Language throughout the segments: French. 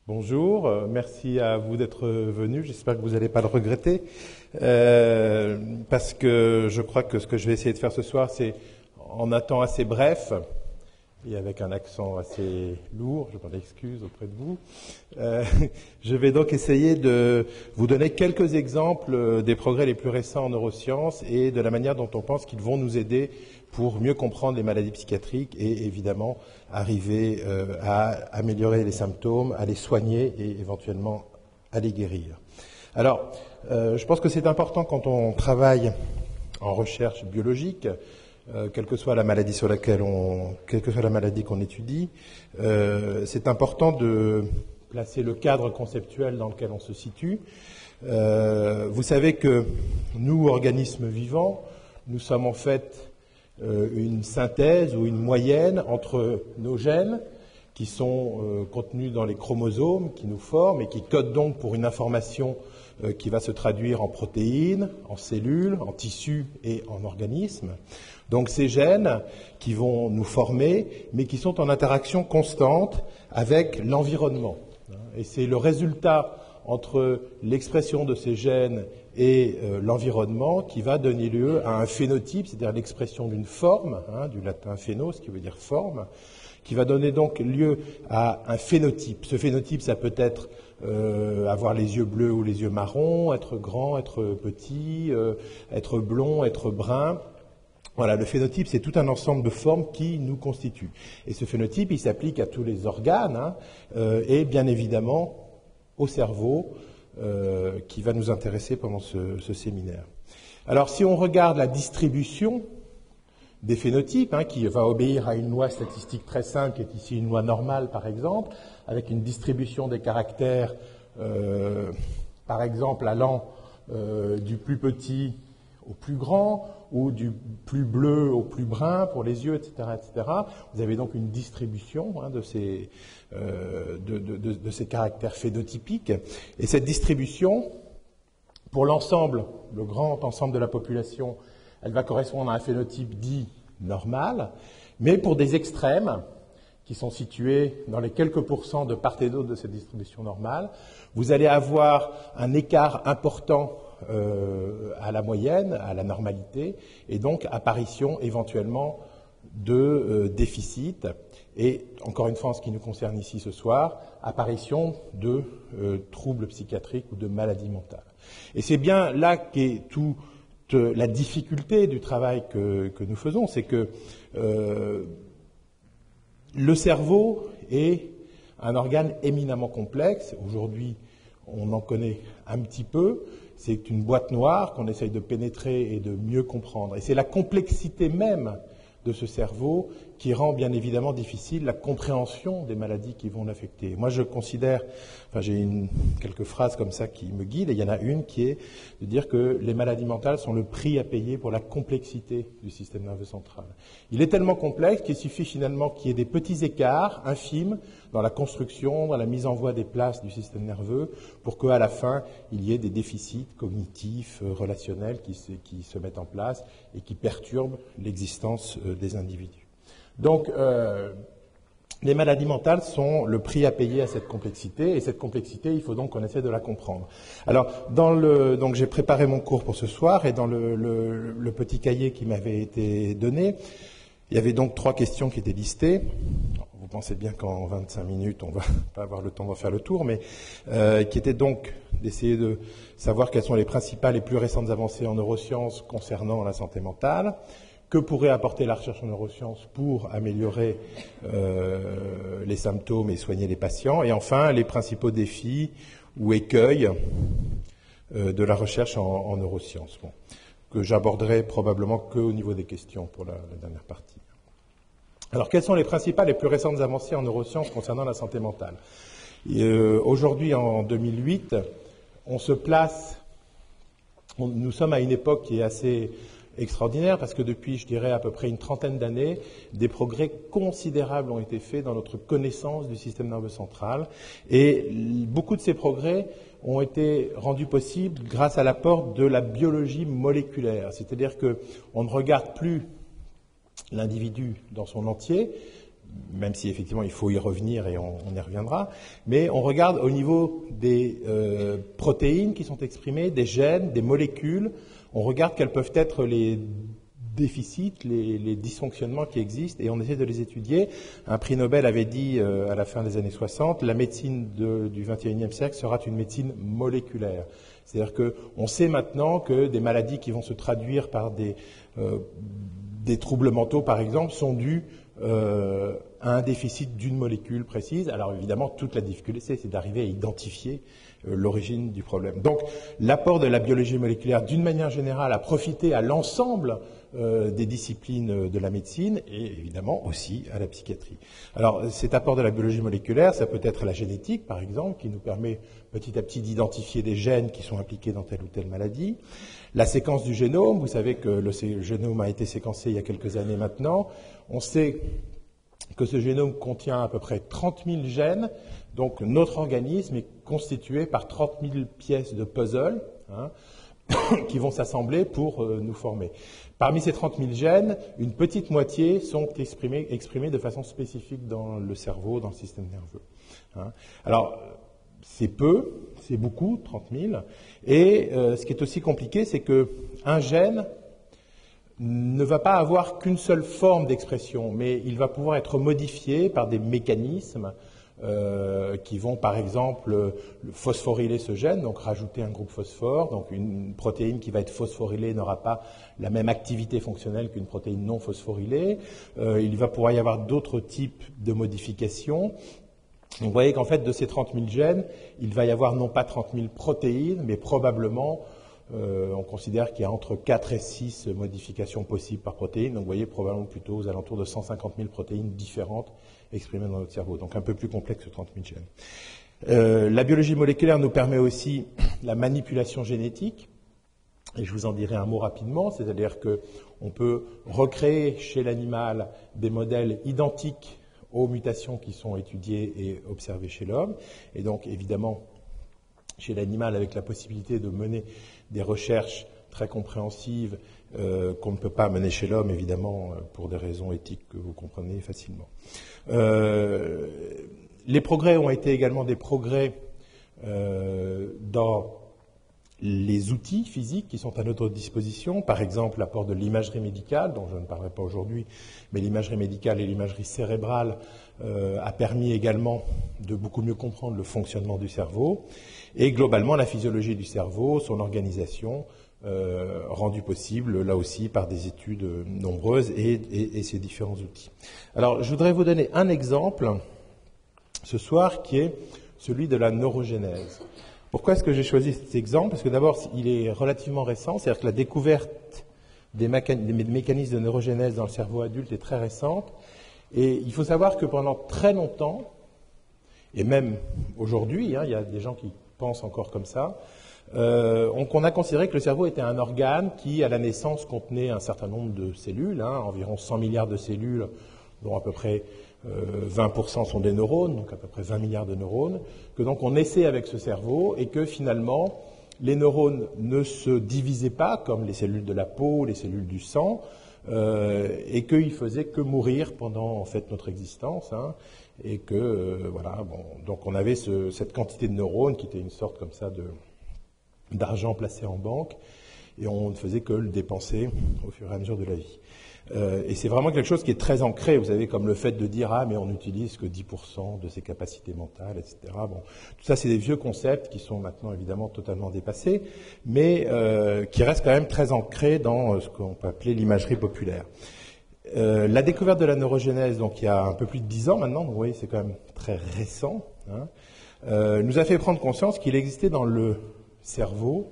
Bonjour, merci à vous d'être venus. J'espère que vous n'allez pas le regretter, parce que je crois que ce que je vais essayer de faire ce soir, c'est en un temps assez bref et avec un accent assez lourd, je m'en excuse auprès de vous. Je vais donc essayer de vous donner quelques exemples des progrès les plus récents en neurosciences et de la manière dont on pense qu'ils vont nous aider pour mieux comprendre les maladies psychiatriques et évidemment arriver à améliorer les symptômes, à les soigner et éventuellement à les guérir. Alors, je pense que c'est important quand on travaille en recherche biologique, quelle que soit la maladie quelle que soit la maladie qu'on étudie, c'est important de placer le cadre conceptuel dans lequel on se situe. Vous savez que nous, organismes vivants, nous sommes en fait une synthèse ou une moyenne entre nos gènes qui sont contenus dans les chromosomes qui nous forment et qui codent donc pour une information qui va se traduire en protéines, en cellules, en tissus et en organismes. Donc ces gènes qui vont nous former, mais qui sont en interaction constante avec l'environnement. Et c'est le résultat entre l'expression de ces gènes et l'environnement qui va donner lieu à un phénotype, c'est-à-dire l'expression d'une forme, du latin phéno, ce qui veut dire forme, qui va donner donc lieu à un phénotype. Ce phénotype, ça peut être avoir les yeux bleus ou les yeux marrons, être grand, être petit, être blond, être brun. Voilà, le phénotype, c'est tout un ensemble de formes qui nous constituent. Et ce phénotype, il s'applique à tous les organes et bien évidemment au cerveau, qui va nous intéresser pendant ce séminaire. Alors, si on regarde la distribution des phénotypes, qui va obéir à une loi statistique très simple, qui est ici une loi normale, par exemple, avec une distribution des caractères, par exemple, allant du plus petit au plus grand, ou du plus bleu au plus brun pour les yeux, etc., etc. Vous avez donc une distribution de ces caractères phénotypiques. Et cette distribution, pour l'ensemble, le grand ensemble de la population, elle va correspondre à un phénotype dit normal, mais pour des extrêmes qui sont situés dans les quelques pourcents de part et d'autre de cette distribution normale, vous allez avoir un écart important à la moyenne, à la normalité, et donc apparition éventuellement de déficits, et encore une fois en ce qui nous concerne ici ce soir, apparition de troubles psychiatriques ou de maladies mentales. Et c'est bien là qu'est toute la difficulté du travail que nous faisons, c'est que le cerveau est un organe éminemment complexe. Aujourd'hui, on en connaît un petit peu. C'est une boîte noire qu'on essaye de pénétrer et de mieux comprendre. Et c'est la complexité même de ce cerveau qui rend bien évidemment difficile la compréhension des maladies qui vont l'affecter. Moi, je considère, j'ai quelques phrases comme ça qui me guident, et il y en a une qui est de dire que les maladies mentales sont le prix à payer pour la complexité du système nerveux central. Il est tellement complexe qu'il suffit finalement qu'il y ait des petits écarts infimes dans la construction, dans la mise en voie des places du système nerveux, pour qu'à la fin, il y ait des déficits cognitifs, relationnels qui se mettent en place et qui perturbent l'existence des individus. Donc, les maladies mentales sont le prix à payer à cette complexité, et cette complexité, il faut donc qu'on essaie de la comprendre. Alors, donc j'ai préparé mon cours pour ce soir, et dans le petit cahier qui m'avait été donné, il y avait donc 3 questions qui étaient listées. Vous pensez bien qu'en 25 minutes, on va pas avoir le temps de faire le tour, mais qui était donc d'essayer de savoir quelles sont les principales et plus récentes avancées en neurosciences concernant la santé mentale. Que pourrait apporter la recherche en neurosciences pour améliorer les symptômes et soigner les patients? Et enfin, les principaux défis ou écueils de la recherche en neurosciences, que j'aborderai probablement qu'au niveau des questions pour la dernière partie. Alors, quelles sont les principales et plus récentes avancées en neurosciences concernant la santé mentale? Aujourd'hui, en 2008, nous sommes à une époque qui est assez extraordinaire, parce que depuis, je dirais, à peu près une trentaine d'années, des progrès considérables ont été faits dans notre connaissance du système nerveux central, et beaucoup de ces progrès ont été rendus possibles grâce à l'apport de la biologie moléculaire, c'est-à-dire qu'on ne regarde plus l'individu dans son entier, même si effectivement il faut y revenir et on y reviendra, mais on regarde au niveau des protéines qui sont exprimées, des gènes, des molécules, on regarde quels peuvent être les déficits, les dysfonctionnements qui existent et on essaie de les étudier. Un prix Nobel avait dit à la fin des années 60, la médecine du XXIe siècle sera une médecine moléculaire. C'est-à-dire qu'on sait maintenant que des maladies qui vont se traduire par des troubles mentaux, par exemple, sont dus à un déficit d'une molécule précise. Alors évidemment, toute la difficulté, c'est d'arriver à identifier l'origine du problème. Donc, l'apport de la biologie moléculaire, d'une manière générale, a profité à l'ensemble des disciplines de la médecine et évidemment aussi à la psychiatrie. Alors, cet apport de la biologie moléculaire, ça peut être la génétique, par exemple, qui nous permet petit à petit d'identifier des gènes qui sont impliqués dans telle ou telle maladie. La séquence du génome, vous savez que le génome a été séquencé il y a quelques années maintenant. On sait que ce génome contient à peu près 30 000 gènes. Donc notre organisme est constitué par 30 000 pièces de puzzle qui vont s'assembler pour nous former. Parmi ces 30 000 gènes, une petite moitié sont exprimés de façon spécifique dans le cerveau, dans le système nerveux. Alors, c'est peu, c'est beaucoup, 30 000. Et ce qui est aussi compliqué, c'est qu'un gène ne va pas avoir qu'une seule forme d'expression, mais il va pouvoir être modifié par des mécanismes qui vont, par exemple, phosphoryler ce gène, donc rajouter un groupe phosphore. Donc une protéine qui va être phosphorylée n'aura pas la même activité fonctionnelle qu'une protéine non phosphorylée. Il va pouvoir y avoir d'autres types de modifications. Donc vous voyez qu'en fait, de ces 30 000 gènes, il va y avoir non pas 30 000 protéines, mais probablement, on considère qu'il y a entre 4 et 6 modifications possibles par protéine. Donc vous voyez probablement plutôt aux alentours de 150 000 protéines différentes exprimées dans notre cerveau. Donc un peu plus complexe que 30 000 gènes. La biologie moléculaire nous permet aussi la manipulation génétique. Et je vous en dirai un mot rapidement, c'est-à-dire qu'on peut recréer chez l'animal des modèles identiques aux mutations qui sont étudiées et observées chez l'homme. Et donc, évidemment, chez l'animal, avec la possibilité de mener des recherches très compréhensives qu'on ne peut pas mener chez l'homme, évidemment, pour des raisons éthiques que vous comprenez facilement. Les progrès ont été également des progrès dans les outils physiques qui sont à notre disposition, par exemple l'apport de l'imagerie médicale, dont je ne parlerai pas aujourd'hui, mais l'imagerie médicale et l'imagerie cérébrale a permis également de beaucoup mieux comprendre le fonctionnement du cerveau, et globalement la physiologie du cerveau, son organisation, rendue possible là aussi par des études nombreuses et ces différents outils. Alors je voudrais vous donner un exemple ce soir qui est celui de la neurogénèse. Pourquoi est-ce que j'ai choisi cet exemple? Parce que d'abord, il est relativement récent, c'est-à-dire que la découverte des mécanismes de neurogénèse dans le cerveau adulte est très récente. Et il faut savoir que pendant très longtemps, et même aujourd'hui, il y a des gens qui pensent encore comme ça, on a considéré que le cerveau était un organe qui, à la naissance, contenait un certain nombre de cellules, environ 100 milliards de cellules, dont à peu près 20% sont des neurones, donc à peu près 20 milliards de neurones, que donc on naissait avec ce cerveau et que finalement les neurones ne se divisaient pas comme les cellules de la peau, les cellules du sang, et qu'ils faisaient que mourir pendant en fait notre existence, et que voilà, bon, donc on avait cette quantité de neurones qui était une sorte comme ça d'argent placé en banque, et on ne faisait que le dépenser au fur et à mesure de la vie. Et c'est vraiment quelque chose qui est très ancré, vous savez, comme le fait de dire « Ah, mais on n'utilise que 10% de ses capacités mentales, etc. » Bon, tout ça, c'est des vieux concepts qui sont maintenant évidemment totalement dépassés, mais qui restent quand même très ancrés dans ce qu'on peut appeler l'imagerie populaire. La découverte de la neurogénèse, donc il y a un peu plus de 10 ans maintenant, donc vous voyez, c'est quand même très récent, nous a fait prendre conscience qu'il existait dans le cerveau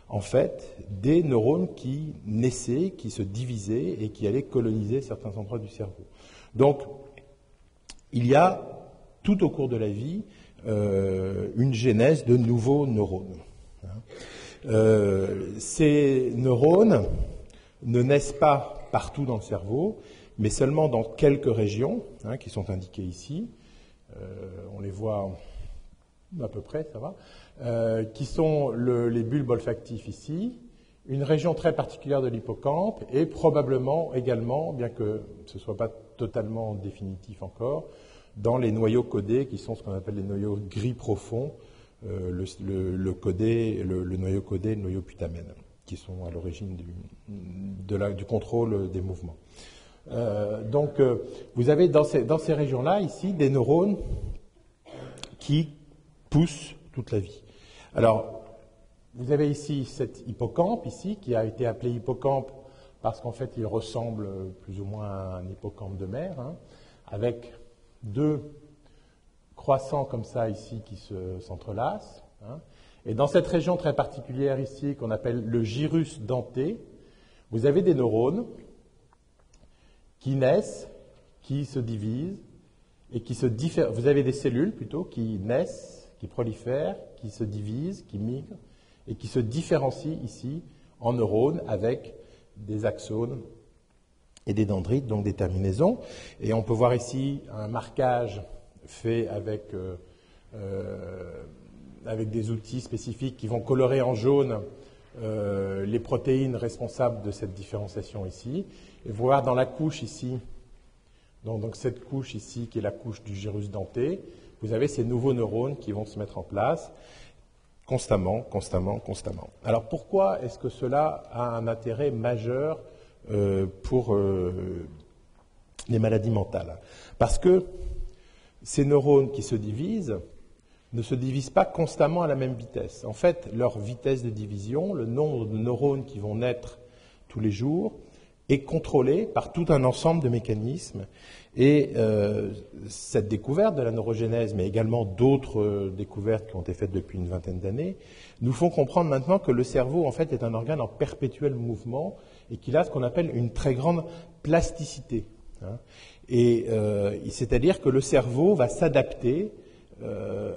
en fait, des neurones qui naissaient, qui se divisaient et qui allaient coloniser certains endroits du cerveau. Donc, il y a, tout au cours de la vie, une genèse de nouveaux neurones. Ces neurones ne naissent pas partout dans le cerveau, mais seulement dans quelques régions, qui sont indiquées ici. On les voit à peu près, ça va. Qui sont les bulbes olfactifs ici, une région très particulière de l'hippocampe et probablement également, bien que ce ne soit pas totalement définitif encore, dans les noyaux codés, qui sont ce qu'on appelle les noyaux gris profonds, le noyau codé, le noyau putamène, qui sont à l'origine du contrôle des mouvements. Donc, vous avez dans ces régions-là, ici, des neurones qui poussent toute la vie. Alors, vous avez ici cet hippocampe, ici, qui a été appelé hippocampe parce qu'en fait, il ressemble plus ou moins à un hippocampe de mer, hein, avec deux croissants comme ça ici qui s'entrelacent. Hein. Et dans cette région très particulière ici, qu'on appelle le gyrus denté, vous avez des neurones qui naissent, qui se divisent, et qui se diffèrent. Vous avez des cellules plutôt qui naissent, qui prolifèrent, qui se divisent, qui migrent, et qui se différencient ici en neurones avec des axones et des dendrites, donc des terminaisons. Et on peut voir ici un marquage fait avec des outils spécifiques qui vont colorer en jaune les protéines responsables de cette différenciation ici. Et vous voyez dans la couche ici, donc cette couche ici qui est la couche du gyrus denté, vous avez ces nouveaux neurones qui vont se mettre en place constamment. Alors pourquoi est-ce que cela a un intérêt majeur pour les maladies mentales? Parce que ces neurones qui se divisent ne se divisent pas constamment à la même vitesse. En fait, leur vitesse de division, le nombre de neurones qui vont naître tous les jours, est contrôlé par tout un ensemble de mécanismes. Et cette découverte de la neurogénèse, mais également d'autres découvertes qui ont été faites depuis une vingtaine d'années, nous font comprendre maintenant que le cerveau, en fait, est un organe en perpétuel mouvement et qu'il a ce qu'on appelle une très grande plasticité. Hein. Et c'est-à-dire que le cerveau va s'adapter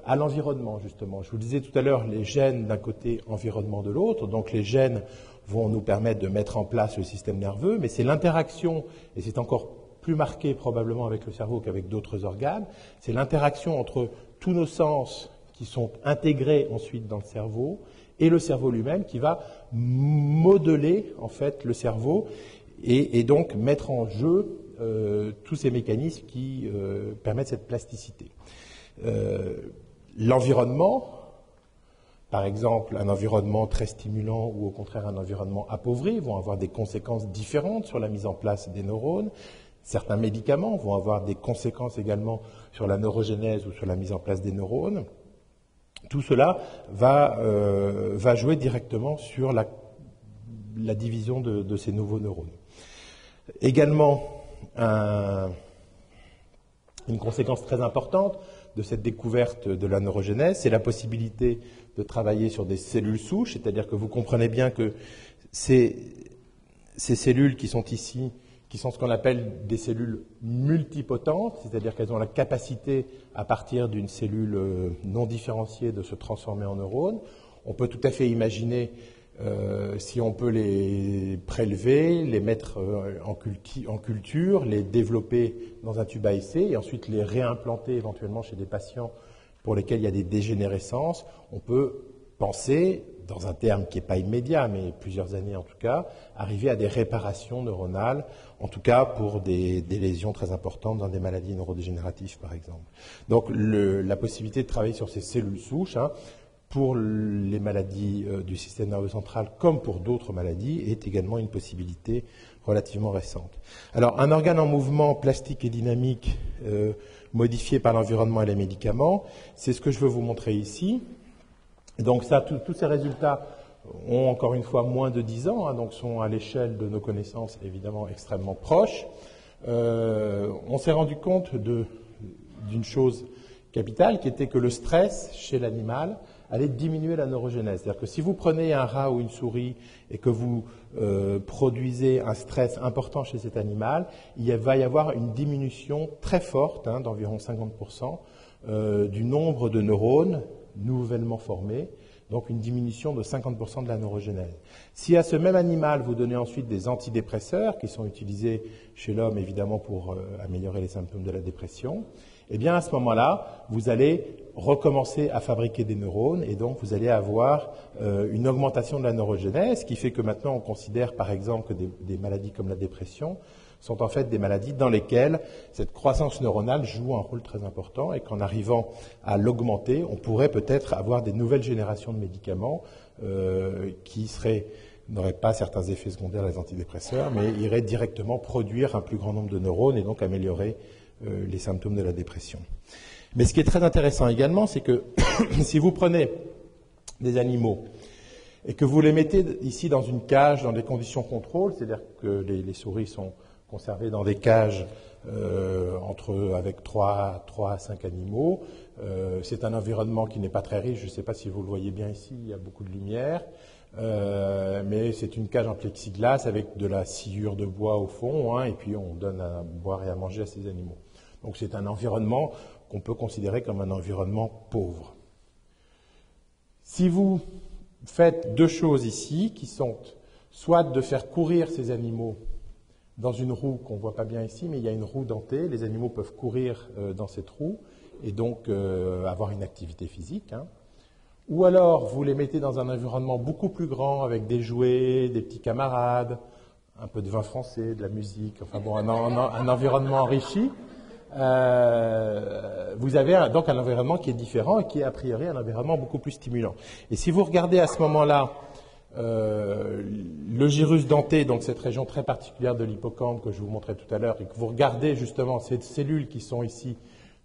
à l'environnement, justement. Je vous disais tout à l'heure, les gènes d'un côté, environnement de l'autre. Donc les gènes vont nous permettre de mettre en place le système nerveux, mais c'est l'interaction, et c'est encore plus marqué probablement avec le cerveau qu'avec d'autres organes, c'est l'interaction entre tous nos sens qui sont intégrés ensuite dans le cerveau et le cerveau lui-même qui va modeler en fait le cerveau et donc mettre en jeu tous ces mécanismes qui permettent cette plasticité. L'environnement, par exemple, un environnement très stimulant ou au contraire un environnement appauvri vont avoir des conséquences différentes sur la mise en place des neurones. Certains médicaments vont avoir des conséquences également sur la neurogénèse ou sur la mise en place des neurones. Tout cela va jouer directement sur la division de ces nouveaux neurones. Également, une conséquence très importante de cette découverte de la neurogénèse, c'est la possibilité de travailler sur des cellules souches, c'est-à-dire que vous comprenez bien que ces cellules qui sont ici, qui sont ce qu'on appelle des cellules multipotentes, c'est-à-dire qu'elles ont la capacité, à partir d'une cellule non différenciée, de se transformer en neurones. On peut tout à fait imaginer, si on peut les prélever, les mettre en culture, les développer dans un tube à essai et ensuite les réimplanter éventuellement chez des patients pour lesquels il y a des dégénérescences. On peut penser, dans un terme qui n'est pas immédiat, mais plusieurs années en tout cas, arriver à des réparations neuronales, en tout cas pour des lésions très importantes dans des maladies neurodégénératives par exemple. Donc la possibilité de travailler sur ces cellules souches, hein, pour les maladies du système nerveux central comme pour d'autres maladies, est également une possibilité relativement récente. Alors, un organe en mouvement plastique et dynamique modifié par l'environnement et les médicaments, c'est ce que je veux vous montrer ici. Donc ça, tous ces résultats ont encore une fois moins de 10 ans, hein, donc sont à l'échelle de nos connaissances évidemment extrêmement proches. On s'est rendu compte d'une chose capitale, qui était que le stress chez l'animal allait diminuer la neurogénèse. C'est-à-dire que si vous prenez un rat ou une souris et que vous produisez un stress important chez cet animal, il va y avoir une diminution très forte, hein, d'environ 50%, du nombre de neurones nouvellement formés, donc une diminution de 50% de la neurogénèse. Si à ce même animal vous donnez ensuite des antidépresseurs, qui sont utilisés chez l'homme évidemment pour améliorer les symptômes de la dépression, eh bien à ce moment-là, vous allez recommencer à fabriquer des neurones et donc vous allez avoir une augmentation de la neurogénèse, qui fait que maintenant on considère par exemple que des maladies comme la dépression sont en fait des maladies dans lesquelles cette croissance neuronale joue un rôle très important et qu'en arrivant à l'augmenter, on pourrait peut-être avoir des nouvelles générations de médicaments qui n'auraient pas certains effets secondaires des antidépresseurs, mais iraient directement produire un plus grand nombre de neurones et donc améliorer les symptômes de la dépression. Mais ce qui est très intéressant également, c'est que si vous prenez des animaux et que vous les mettez ici dans une cage, dans des conditions contrôle, c'est-à-dire que les souris sont conservées dans des cages avec 3 à 5 animaux. C'est un environnement qui n'est pas très riche, je ne sais pas si vous le voyez bien ici, il y a beaucoup de lumière, mais c'est une cage en plexiglas avec de la sciure de bois au fond, hein, et puis on donne à boire et à manger à ces animaux. Donc c'est un environnement qu'on peut considérer comme un environnement pauvre. Si vous faites deux choses ici, qui sont soit de faire courir ces animaux dans une roue qu'on ne voit pas bien ici, mais il y a une roue dentée, les animaux peuvent courir dans cette roue et donc avoir une activité physique, hein. Ou alors vous les mettez dans un environnement beaucoup plus grand avec des jouets, des petits camarades, un peu de vin français, de la musique, enfin bon, un environnement enrichi. Vous avez donc un environnement qui est différent et qui est a priori un environnement beaucoup plus stimulant. Et si vous regardez à ce moment-là le gyrus denté, donc cette région très particulière de l'hippocampe que je vous montrais tout à l'heure, et que vous regardez justement ces cellules qui sont ici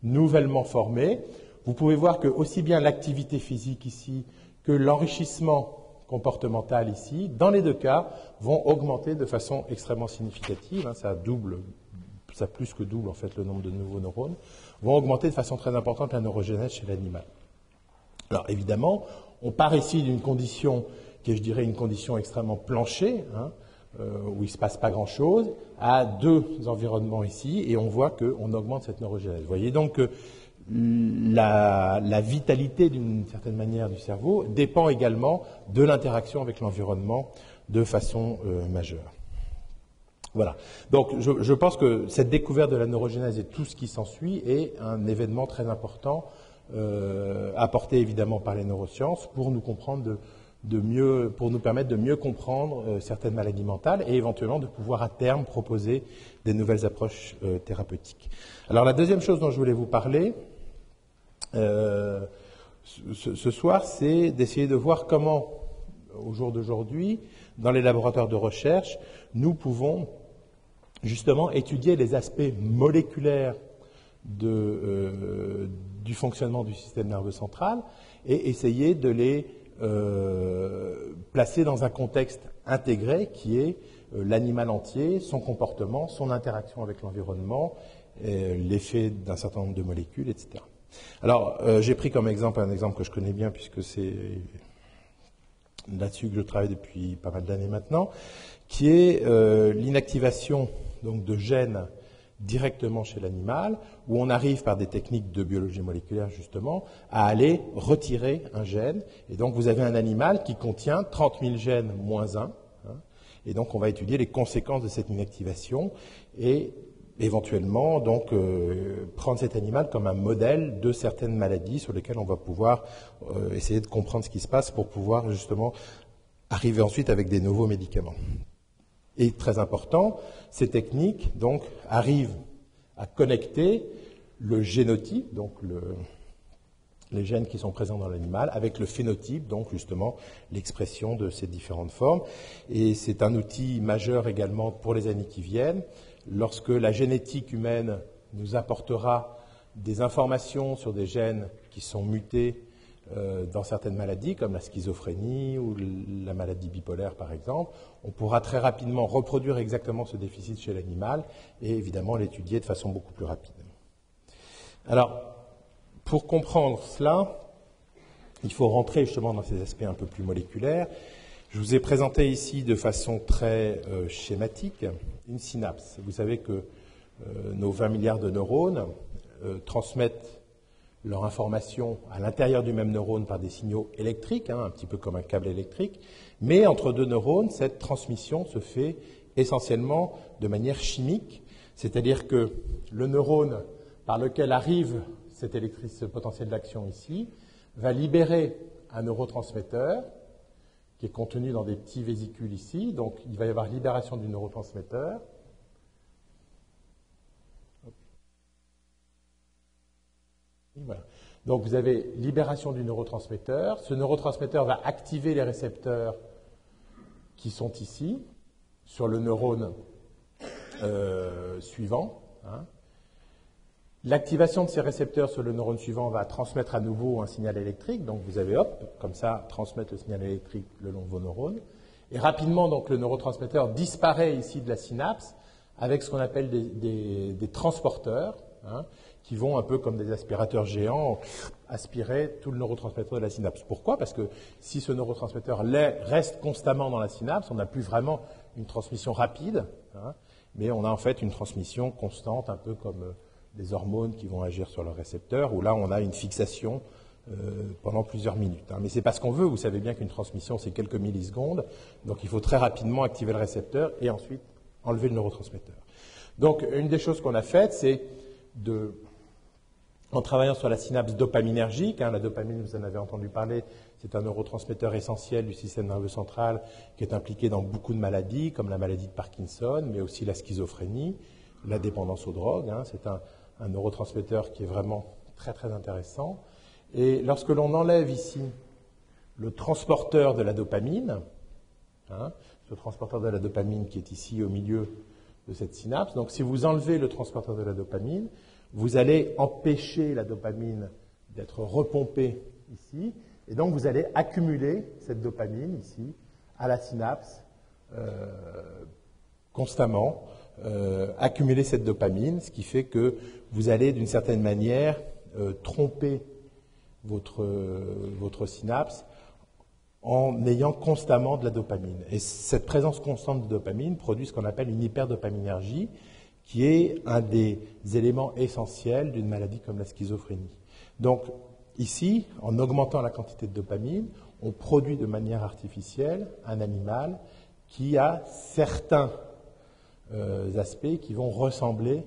nouvellement formées, vous pouvez voir que aussi bien l'activité physique ici que l'enrichissement comportemental ici, dans les deux cas, vont augmenter de façon extrêmement significative, hein, ça plus que double en fait le nombre de nouveaux neurones, vont augmenter de façon très importante la neurogénèse chez l'animal. Alors évidemment, on part ici d'une condition qui est, je dirais, une condition extrêmement planchée, hein, où il ne se passe pas grand-chose, à deux environnements ici, et on voit qu'on augmente cette neurogénèse. Vous voyez donc que la vitalité, d'une certaine manière, du cerveau dépend également de l'interaction avec l'environnement de façon majeure. Voilà. Donc, je pense que cette découverte de la neurogénèse et tout ce qui s'ensuit est un événement très important, apporté évidemment par les neurosciences pour nous comprendre pour nous permettre de mieux comprendre certaines maladies mentales et éventuellement de pouvoir à terme proposer des nouvelles approches thérapeutiques. Alors, la deuxième chose dont je voulais vous parler ce soir, c'est d'essayer de voir comment, au jour d'aujourd'hui, dans les laboratoires de recherche, nous pouvons justement étudier les aspects moléculaires du fonctionnement du système nerveux central et essayer de les placer dans un contexte intégré qui est l'animal entier, son comportement, son interaction avec l'environnement, l'effet d'un certain nombre de molécules, etc. Alors, j'ai pris comme exemple un exemple que je connais bien puisque c'est là-dessus que je travaille depuis pas mal d'années maintenant, qui est l'inactivation donc de gènes directement chez l'animal, où on arrive par des techniques de biologie moléculaire justement à aller retirer un gène. Et donc vous avez un animal qui contient 30 000 gènes moins 1, hein, et donc on va étudier les conséquences de cette inactivation et éventuellement donc prendre cet animal comme un modèle de certaines maladies sur lesquelles on va pouvoir essayer de comprendre ce qui se passe pour pouvoir justement arriver ensuite avec des nouveaux médicaments. Et très important, ces techniques donc arrivent à connecter le génotype, donc les gènes qui sont présents dans l'animal, avec le phénotype, donc justement l'expression de ces différentes formes. Et c'est un outil majeur également pour les années qui viennent. Lorsque la génétique humaine nous apportera des informations sur des gènes qui sont mutés dans certaines maladies, comme la schizophrénie ou la maladie bipolaire par exemple, on pourra très rapidement reproduire exactement ce déficit chez l'animal et évidemment l'étudier de façon beaucoup plus rapide. Alors, pour comprendre cela, il faut rentrer justement dans ces aspects un peu plus moléculaires. Je vous ai présenté ici de façon très schématique une synapse. Vous savez que nos 20 milliards de neurones transmettent leur information à l'intérieur du même neurone par des signaux électriques, hein, un petit peu comme un câble électrique, mais entre deux neurones, cette transmission se fait essentiellement de manière chimique, c'est-à-dire que le neurone par lequel arrive ce potentiel d'action ici va libérer un neurotransmetteur qui est contenu dans des petits vésicules ici, donc il va y avoir libération du neurotransmetteur, Voilà. Donc vous avez libération du neurotransmetteur. Ce neurotransmetteur va activer les récepteurs qui sont ici, sur le neurone suivant. Hein. L'activation de ces récepteurs sur le neurone suivant va transmettre à nouveau un signal électrique. Donc vous avez, hop, comme ça, transmettre le signal électrique le long de vos neurones. Et rapidement, donc, le neurotransmetteur disparaît ici de la synapse avec ce qu'on appelle des transporteurs, hein, qui vont un peu comme des aspirateurs géants aspirer tout le neurotransmetteur de la synapse. Pourquoi? Parce que si ce neurotransmetteur reste constamment dans la synapse, on n'a plus vraiment une transmission rapide, hein, mais on a en fait une transmission constante, un peu comme des hormones qui vont agir sur le récepteur, où là on a une fixation pendant plusieurs minutes. Hein. Mais ce n'est pas ce qu'on veut, vous savez bien qu'une transmission c'est quelques millisecondes, donc il faut très rapidement activer le récepteur et ensuite enlever le neurotransmetteur. Donc une des choses qu'on a faites, c'est en travaillant sur la synapse dopaminergique, hein, la dopamine, vous en avez entendu parler, c'est un neurotransmetteur essentiel du système nerveux central qui est impliqué dans beaucoup de maladies, comme la maladie de Parkinson, mais aussi la schizophrénie, la dépendance aux drogues. Hein, c'est un neurotransmetteur qui est vraiment très très intéressant. Et lorsque l'on enlève ici le transporteur de la dopamine, hein, ce transporteur de la dopamine qui est ici au milieu de cette synapse, donc si vous enlevez le transporteur de la dopamine, vous allez empêcher la dopamine d'être repompée ici, et donc vous allez accumuler cette dopamine ici à la synapse constamment, accumuler cette dopamine, ce qui fait que vous allez d'une certaine manière tromper votre synapse en ayant constamment de la dopamine. Et cette présence constante de dopamine produit ce qu'on appelle une hyperdopaminergie, qui est un des éléments essentiels d'une maladie comme la schizophrénie. Donc ici, en augmentant la quantité de dopamine, on produit de manière artificielle un animal qui a certains aspects qui vont ressembler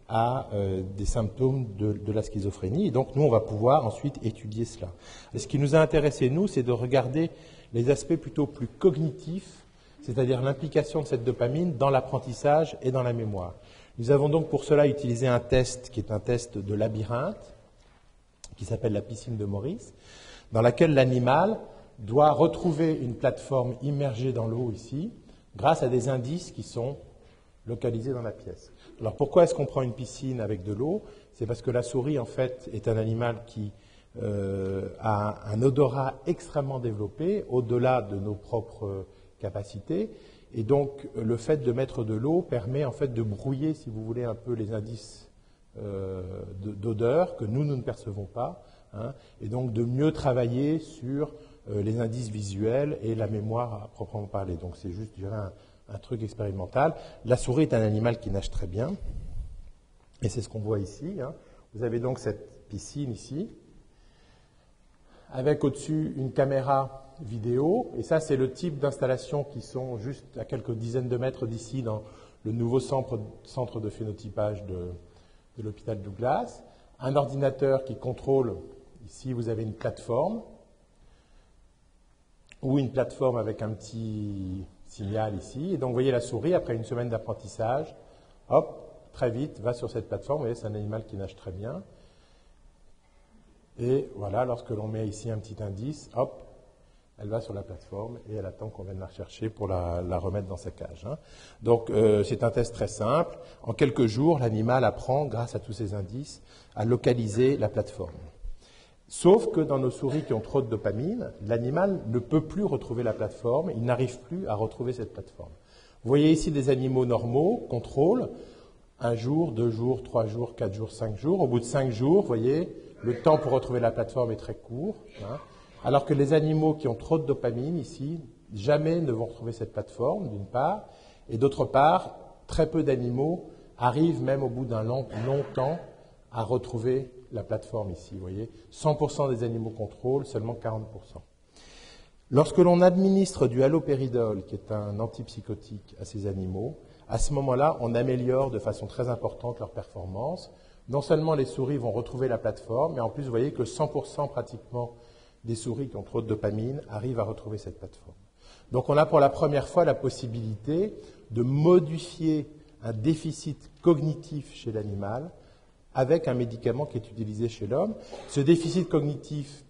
à des symptômes de la schizophrénie. Et donc nous, on va pouvoir ensuite étudier cela. Et ce qui nous a intéressé, nous, c'est de regarder les aspects plutôt plus cognitifs, c'est-à-dire l'implication de cette dopamine dans l'apprentissage et dans la mémoire. Nous avons donc pour cela utilisé un test qui est un test de labyrinthe, qui s'appelle la piscine de Maurice, dans laquelle l'animal doit retrouver une plateforme immergée dans l'eau ici, grâce à des indices qui sont localisés dans la pièce. Alors pourquoi est-ce qu'on prend une piscine avec de l'eau? C'est parce que la souris, en fait, est un animal qui a un odorat extrêmement développé, au-delà de nos propres capacités. Et donc, le fait de mettre de l'eau permet en fait de brouiller, si vous voulez, un peu les indices d'odeur que nous ne percevons pas, hein, et donc de mieux travailler sur les indices visuels et la mémoire à proprement parler. Donc, c'est juste, je dirais, un truc expérimental. La souris est un animal qui nage très bien, et c'est ce qu'on voit ici. Hein. Vous avez donc cette piscine ici, avec au-dessus une caméra vidéo, et ça c'est le type d'installations qui sont juste à quelques dizaines de mètres d'ici dans le nouveau centre de phénotypage de l'hôpital Douglas. Un ordinateur qui contrôle, ici vous avez une plateforme, ou une plateforme avec un petit signal ici, et donc vous voyez la souris, après une semaine d'apprentissage, hop, très vite, va sur cette plateforme, vous voyez c'est un animal qui nage très bien, et voilà, lorsque l'on met ici un petit indice, hop, elle va sur la plateforme et elle attend qu'on vienne la rechercher pour la remettre dans sa cage. Hein. Donc c'est un test très simple. En quelques jours, l'animal apprend, grâce à tous ces indices, à localiser la plateforme. Sauf que dans nos souris qui ont trop de dopamine, l'animal ne peut plus retrouver la plateforme, il n'arrive plus à retrouver cette plateforme. Vous voyez ici des animaux normaux, contrôle, 1 jour, 2 jours, 3 jours, 4 jours, 5 jours. Au bout de 5 jours, vous voyez, le temps pour retrouver la plateforme est très court. Hein. Alors que les animaux qui ont trop de dopamine, ici, jamais ne vont retrouver cette plateforme, d'une part, et d'autre part, très peu d'animaux arrivent, même au bout d'un long temps, à retrouver la plateforme ici. Vous voyez, 100% des animaux contrôlent, seulement 40%. Lorsque l'on administre du halopéridol, qui est un antipsychotique, à ces animaux, à ce moment-là, on améliore de façon très importante leur performance. Non seulement les souris vont retrouver la plateforme, mais en plus, vous voyez que 100% pratiquement des souris qui ont trop de dopamine arrivent à retrouver cette plateforme. Donc on a pour la première fois la possibilité de modifier un déficit cognitif chez l'animal avec un médicament qui est utilisé chez l'homme. Ce déficit cognitif,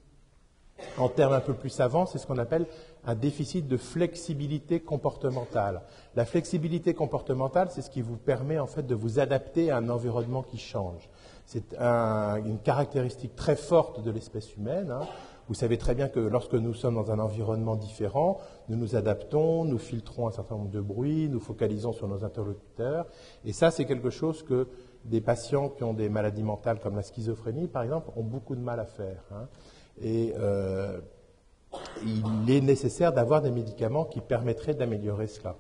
en termes un peu plus savants, c'est ce qu'on appelle un déficit de flexibilité comportementale. La flexibilité comportementale, c'est ce qui vous permet en fait de vous adapter à un environnement qui change. C'est une caractéristique très forte de l'espèce humaine. Vous savez très bien que lorsque nous sommes dans un environnement différent, nous nous adaptons, nous filtrons un certain nombre de bruits, nous focalisons sur nos interlocuteurs. Et ça, c'est quelque chose que des patients qui ont des maladies mentales comme la schizophrénie, par exemple, ont beaucoup de mal à faire. Et il est nécessaire d'avoir des médicaments qui permettraient d'améliorer cela.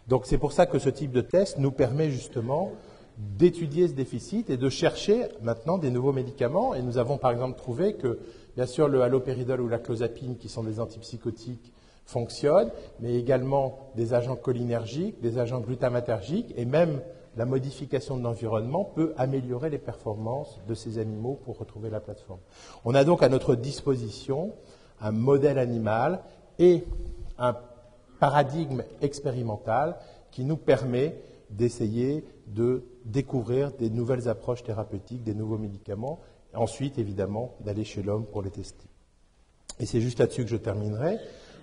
Donc c'est pour ça que ce type de test nous permet justement d'étudier ce déficit et de chercher maintenant des nouveaux médicaments. Et nous avons par exemple trouvé que, bien sûr, le halopéridol ou la clozapine, qui sont des antipsychotiques, fonctionnent, mais également des agents cholinergiques, des agents glutamatergiques, et même la modification de l'environnement peut améliorer les performances de ces animaux pour retrouver la plateforme. On a donc à notre disposition un modèle animal et un paradigme expérimental qui nous permet d'essayer de découvrir des nouvelles approches thérapeutiques, des nouveaux médicaments, et ensuite, évidemment, d'aller chez l'homme pour les tester. Et c'est juste là-dessus que je terminerai.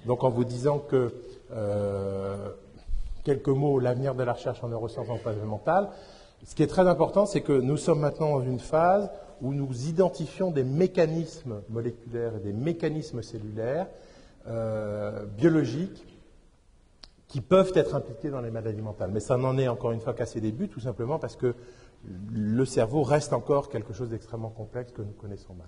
Donc, en vous disant que, quelques mots, l'avenir de la recherche en neurosciences environnementales. Ce qui est très important, c'est que nous sommes maintenant dans une phase où nous identifions des mécanismes moléculaires et des mécanismes cellulaires biologiques qui peuvent être impliqués dans les maladies mentales. Mais ça n'en est encore une fois qu'à ses débuts, tout simplement parce que le cerveau reste encore quelque chose d'extrêmement complexe que nous connaissons mal.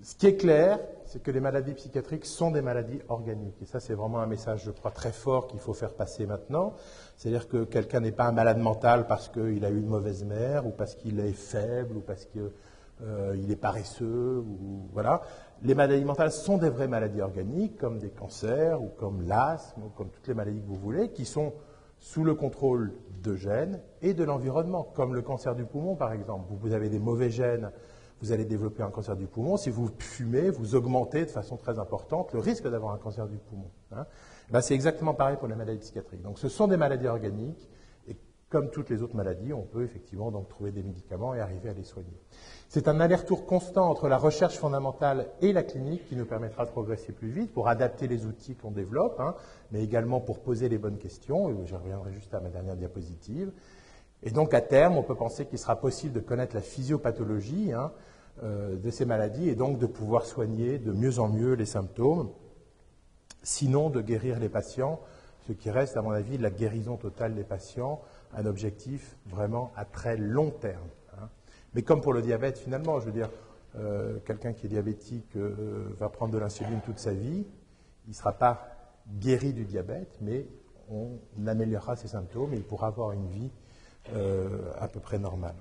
Ce qui est clair, c'est que les maladies psychiatriques sont des maladies organiques. Et ça, c'est vraiment un message, je crois, très fort qu'il faut faire passer maintenant. C'est-à-dire que quelqu'un n'est pas un malade mental parce qu'il a eu une mauvaise mère, ou parce qu'il est faible, ou parce qu'il est paresseux, ou voilà. Les maladies mentales sont des vraies maladies organiques, comme des cancers, ou comme l'asthme, ou comme toutes les maladies que vous voulez, qui sont sous le contrôle de gènes et de l'environnement, comme le cancer du poumon, par exemple. Vous avez des mauvais gènes, vous allez développer un cancer du poumon. Si vous fumez, vous augmentez de façon très importante le risque d'avoir un cancer du poumon. C'est exactement pareil pour les maladies psychiatriques. Donc ce sont des maladies organiques, et comme toutes les autres maladies, on peut effectivement donc trouver des médicaments et arriver à les soigner. C'est un aller-retour constant entre la recherche fondamentale et la clinique qui nous permettra de progresser plus vite pour adapter les outils qu'on développe, mais également pour poser les bonnes questions. Et je reviendrai juste à ma dernière diapositive. Et donc, à terme, on peut penser qu'il sera possible de connaître la physiopathologie de ces maladies et donc de pouvoir soigner de mieux en mieux les symptômes, sinon de guérir les patients, ce qui reste, à mon avis, la guérison totale des patients, un objectif vraiment à très long terme. Mais comme pour le diabète, finalement, je veux dire, quelqu'un qui est diabétique va prendre de l'insuline toute sa vie, il ne sera pas guéri du diabète, mais on améliorera ses symptômes et il pourra avoir une vie à peu près normale.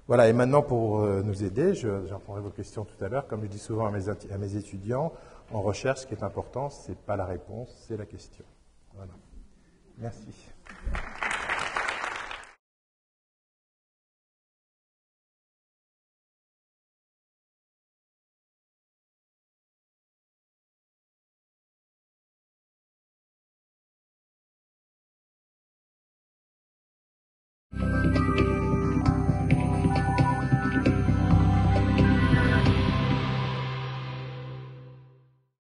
Voilà, et maintenant pour nous aider, j'en prendrai vos questions tout à l'heure. Comme je dis souvent à mes étudiants, en recherche, ce qui est important, ce n'est pas la réponse, c'est la question. Voilà. Merci.